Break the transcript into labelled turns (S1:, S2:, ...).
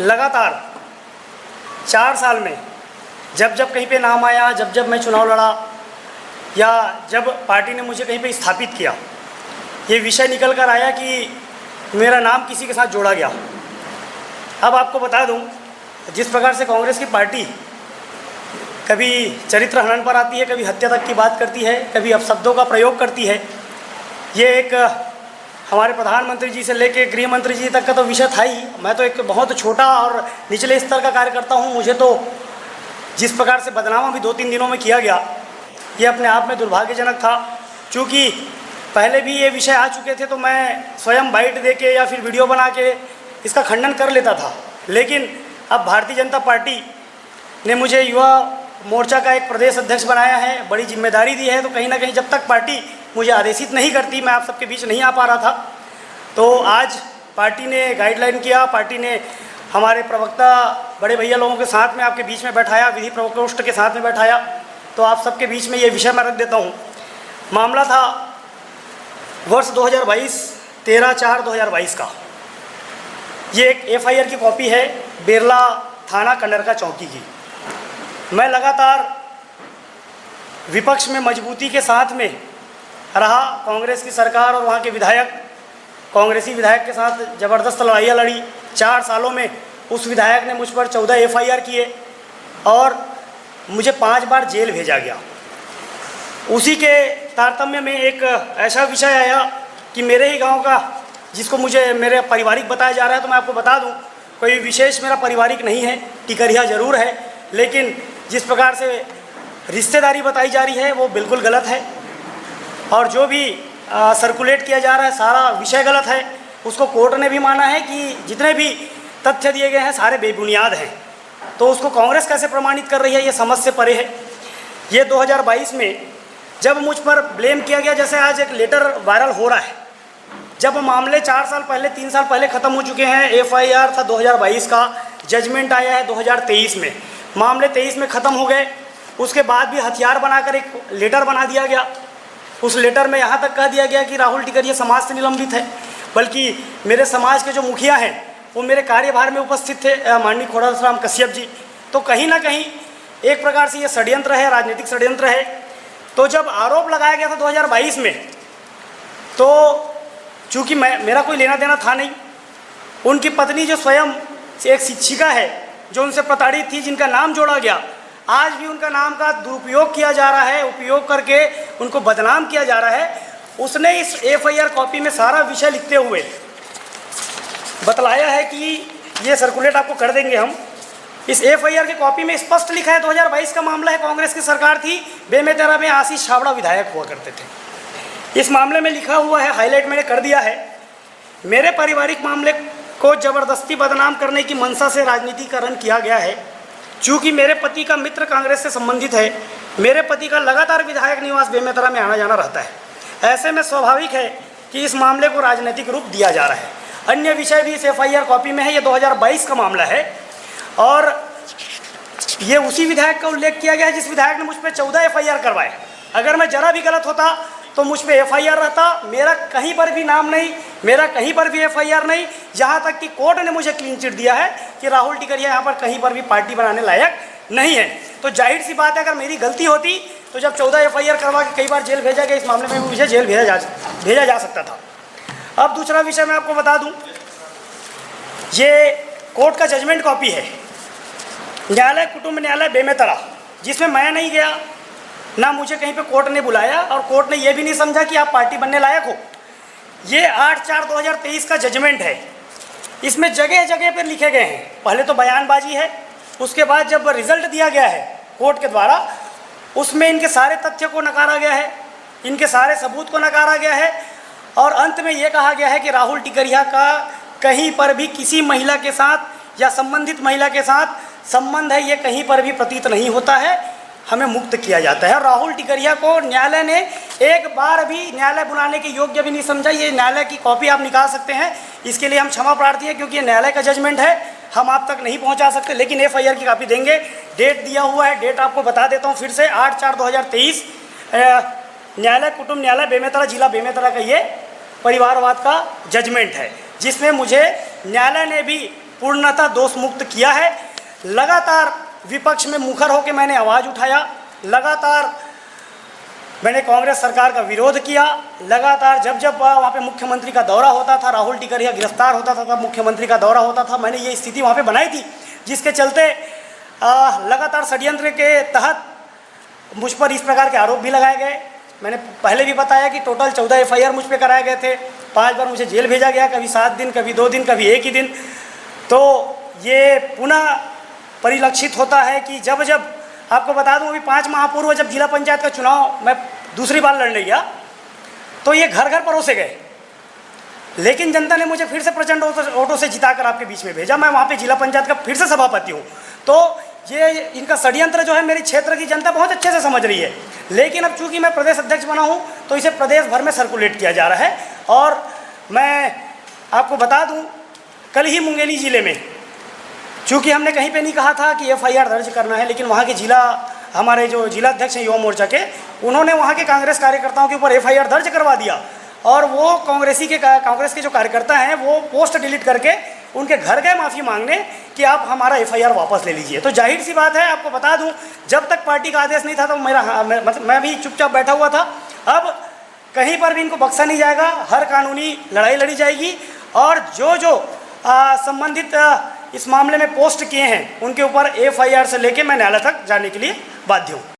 S1: लगातार 4 साल में जब जब कहीं पे नाम आया, जब जब मैं चुनाव लड़ा या जब पार्टी ने मुझे कहीं पे स्थापित किया, ये विषय निकल कर आया कि मेरा नाम किसी के साथ जोड़ा गया। अब आपको बता दूं, जिस प्रकार से कांग्रेस की पार्टी कभी चरित्र हनन पर आती है, कभी हत्या तक की बात करती है, कभी अपशब्दों का प्रयोग करती है, ये एक हमारे प्रधानमंत्री जी से लेके गृह मंत्री जी तक का तो विषय था ही। मैं तो एक बहुत छोटा और निचले स्तर का कार्यकर्ता हूँ। मुझे तो जिस प्रकार से बदनाम अभी 2-3 दिनों में किया गया, ये अपने आप में दुर्भाग्यजनक था। चूँकि पहले भी ये विषय आ चुके थे तो मैं स्वयं बाइट दे के या फिर वीडियो बना के इसका खंडन कर लेता था, लेकिन अब भारतीय जनता पार्टी ने मुझे युवा मोर्चा का एक प्रदेश अध्यक्ष बनाया है, बड़ी जिम्मेदारी दी है। तो कहीं ना कहीं जब तक पार्टी मुझे आदेशित नहीं करती, मैं आप सबके बीच नहीं आ पा रहा था। तो आज पार्टी ने गाइडलाइन किया, पार्टी ने हमारे प्रवक्ता बड़े भैया लोगों के साथ में आपके बीच में बैठाया, विधि प्रकोष्ठ के साथ में बैठाया। तो आप सबके बीच में ये विषय मैं रख देता हूँ। मामला था वर्ष 2022 13/4/2022 का। ये एक FIR की कॉपी है, बेरला थाना कंडरका चौकी की। मैं लगातार विपक्ष में मजबूती के साथ में रहा। कांग्रेस की सरकार और वहाँ के विधायक, कांग्रेसी विधायक के साथ ज़बरदस्त लड़ाइयाँ लड़ी। 4 सालों में उस विधायक ने मुझ पर 14 FIR किए और मुझे 5 बार जेल भेजा गया। उसी के तारतम्य में एक ऐसा विषय आया कि मेरे ही गांव का, जिसको मुझे मेरे पारिवारिक बताया जा रहा है, तो मैं आपको बता दूं, कोई विशेष मेरा पारिवारिक नहीं है, टिकरिया ज़रूर है, लेकिन जिस प्रकार से रिश्तेदारी बताई जा रही है वो बिल्कुल गलत है। और जो भी सर्कुलेट किया जा रहा है सारा विषय गलत है। उसको कोर्ट ने भी माना है कि जितने भी तथ्य दिए गए हैं सारे बेबुनियाद हैं। तो उसको कांग्रेस कैसे प्रमाणित कर रही है, ये समझ से परे है। ये 2022 में जब मुझ पर ब्लेम किया गया, जैसे आज एक लेटर वायरल हो रहा है, जब मामले 4 साल पहले 3 साल पहले ख़त्म हो चुके हैं। FIR था 2022 का, जजमेंट आया है 2023 में, मामले 23 में ख़त्म हो गए। उसके बाद भी हथियार बनाकर एक लेटर बना दिया गया। उस लेटर में यहाँ तक कह दिया गया कि राहुल टिकरिया समाज से निलंबित है, बल्कि मेरे समाज के जो मुखिया हैं वो मेरे कार्यभार में उपस्थित थे, माननीय खोड़ाराम कश्यप जी। तो कहीं ना कहीं एक प्रकार से ये षड्यंत्र है, राजनीतिक षड्यंत्र है। तो जब आरोप लगाया गया था 2022 में, तो चूँकि मेरा कोई लेना देना था नहीं, उनकी पत्नी जो स्वयं एक शिक्षिका है, जो उनसे प्रताड़ित थी, जिनका नाम जोड़ा गया, आज भी उनका नाम का दुरुपयोग किया जा रहा है, उपयोग करके उनको बदनाम किया जा रहा है। उसने इस FIR कॉपी में सारा विषय लिखते हुए बतलाया है कि ये सर्कुलेट आपको कर देंगे हम। इस FIR की कॉपी में स्पष्ट लिखा है 2022 का मामला है, कांग्रेस की सरकार थी, बेमेतरा में आशीष छाबड़ा विधायक हुआ करते थे। इस मामले में लिखा हुआ है, हाईलाइट मैंने कर दिया है, मेरे पारिवारिक मामले को जबरदस्ती बदनाम करने की मंशा से राजनीतिकरण किया गया है। चूँकि मेरे पति का मित्र कांग्रेस से संबंधित है, मेरे पति का लगातार विधायक निवास बेमेतरा में आना जाना रहता है, ऐसे में स्वाभाविक है कि इस मामले को राजनीतिक रूप दिया जा रहा है। अन्य विषय भी इस FIR कॉपी में है। ये 2022 का मामला है और ये उसी विधायक का उल्लेख किया गया है जिस विधायक ने मुझ पर 14 FIR करवाए। अगर मैं जरा भी गलत होता तो मुझ पर FIR रहता, मेरा कहीं पर भी नाम नहीं, मेरा कहीं पर भी FIR नहीं, यहाँ तक कि कोर्ट ने मुझे क्लीन चिट दिया है कि राहुल टिकरिया यहाँ पर कहीं पर भी पार्टी बनाने लायक नहीं है। तो जाहिर सी बात है, अगर मेरी गलती होती तो जब 14 FIR करवा के कई बार जेल भेजा गया, इस मामले में भी मुझे जेल भेजा जा सकता था। अब दूसरा विषय मैं आपको बता दूं, ये कोर्ट का जजमेंट कॉपी है, न्यायालय कुटुंब न्यायालय बेमेतरा, जिसमें मैं नहीं गया, ना मुझे कहीं पे कोर्ट ने बुलाया और कोर्ट ने ये भी नहीं समझा कि आप पार्टी बनने लायक हो। ये 8/4/2023 का जजमेंट है। इसमें जगह जगह पर लिखे गए हैं, पहले तो बयानबाजी है, उसके बाद जब रिजल्ट दिया गया है कोर्ट के द्वारा, उसमें इनके सारे तथ्य को नकारा गया है, इनके सारे सबूत को नकारा गया है और अंत में ये कहा गया है कि राहुल टिकरिया का कहीं पर भी किसी महिला के साथ या संबंधित महिला के साथ संबंध है, ये कहीं पर भी प्रतीत नहीं होता है, हमें मुक्त किया जाता है। और राहुल टिकरिया को न्यायालय ने एक बार भी न्यायालय बुलाने के योग्य भी नहीं समझा। ये न्यायालय की कॉपी आप निकाल सकते हैं, इसके लिए हम क्षमा प्रार्थी हैं, क्योंकि ये न्यायालय का जजमेंट है, हम आप तक नहीं पहुंचा सकते, लेकिन FIR की कॉपी देंगे। डेट दिया हुआ है, डेट आपको बता देता हूं फिर से, 8/4/2023, न्यायालय कुटुंब न्यायालय बेमेतरा, जिला बेमेतरा का ये परिवारवाद का जजमेंट है, जिसमें मुझे न्यायालय ने भी पूर्णतः दोष मुक्त किया है। लगातार विपक्ष में मुखर होकर मैंने आवाज़ उठाया, लगातार मैंने कांग्रेस सरकार का विरोध किया, लगातार जब जब वहाँ पे मुख्यमंत्री का दौरा होता था, राहुल टिकरिया गिरफ्तार होता था, तब मुख्यमंत्री का दौरा होता था, मैंने ये स्थिति वहाँ पे बनाई थी, जिसके चलते लगातार षड्यंत्र के तहत मुझ पर इस प्रकार के आरोप भी लगाए गए। मैंने पहले भी बताया कि टोटल 14 FIR मुझ पे कराए गए थे, 5 बार मुझे जेल भेजा गया, कभी 7 दिन, कभी 2 दिन, कभी 1 ही दिन। तो ये पुनः परिलक्षित होता है कि जब जब आपको बता दूं, अभी 5 माह पूर्व जब जिला पंचायत का चुनाव मैं दूसरी बार लड़ने गया, तो ये घर घर परोसे गए, लेकिन जनता ने मुझे फिर से प्रचंड वोटों से जिताकर आपके बीच में भेजा। मैं वहाँ पे जिला पंचायत का फिर से सभापति हूँ। तो ये इनका षड्यंत्र जो है मेरी क्षेत्र की जनता बहुत अच्छे से समझ रही है, लेकिन अब चूंकि मैं प्रदेश अध्यक्ष बना हूँ तो इसे प्रदेश भर में सर्कुलेट किया जा रहा है। और मैं आपको बता दूँ, कल ही मुंगेली ज़िले में, चूँकि हमने कहीं पे नहीं कहा था कि FIR दर्ज करना है, लेकिन वहाँ के हमारे जो जिला अध्यक्ष हैं युवा मोर्चा के, उन्होंने वहाँ के कांग्रेस कार्यकर्ताओं के ऊपर FIR दर्ज करवा दिया। और वो कांग्रेस के जो कार्यकर्ता हैं वो पोस्ट डिलीट करके उनके घर गए माफ़ी मांगने कि आप हमारा FIR वापस ले लीजिए। तो जाहिर सी बात है, आपको बता दूं, जब तक पार्टी का आदेश नहीं था तो मैं भी चुपचाप बैठा हुआ था। अब कहीं पर भी इनको बख्शा नहीं जाएगा, हर कानूनी लड़ाई लड़ी जाएगी, और जो संबंधित इस मामले में पोस्ट किए हैं उनके ऊपर FIR से लेके मैं न्यायालय तक जाने के लिए बाध्य हूँ।